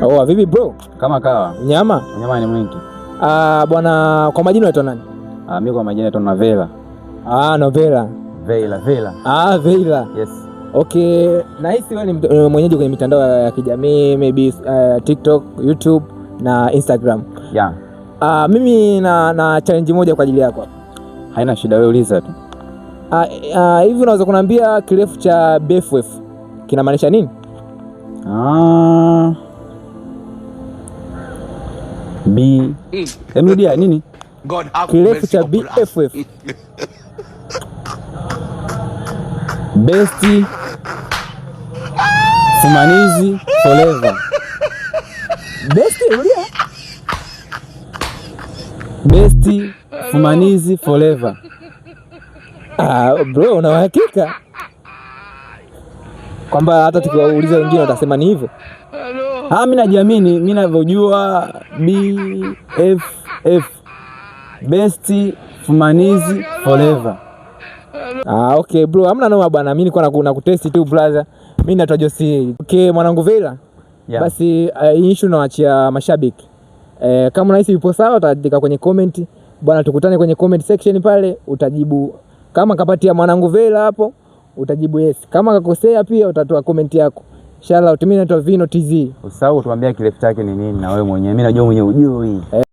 Oh, vipi bro? Kama kawa. Nyama? Nyama ni mwingi. Bwana kwa majina unaitwa nani? Mimi kwa majina naitwa Novela. Novela. Vela. Vela. Yes. Okay, nahisi wewe ni mwenyeji kwenye mitandao ya kijamii, maybe TikTok, YouTube na Instagram. Yeah. Mimi na challenge moja kwa ajili yako. Haina shida, wewe uliza tu. Hivi unaweza kuniambia kirefu cha BFF kinamaanisha nini? Emudia nini? Kirefu cha BFF. Best Fumanizi Forever. Best Emudia? Best Fumanizi Forever. Bro, una uhakika kwamba hata tukiwauliza wengine watasema ni hivyo? Mimi najiamini, mimi ninavyojua BFF, Best Fumanizi Forever. Okay bro, hamna noma bwana, mimi nilikuwa nakutesti tu brother. Mimi naitwa Josi. Okay mwanangu Vela. Yeah. Basi issue naachia mashabiki. Kama unahisi ipo sawa utaandika kwenye comment. Bwana tukutane kwenye comment section pale utajibu. Kama kapatia mwanangu Vela hapo utajibu yes. Kama kakosea pia utatoa comment yako. Inshallah mimi naitwa Vino TZ. Usahau tuambia kirefu chake ni nini na wewe mwenyewe. Mimi najua mwenyewe ujui.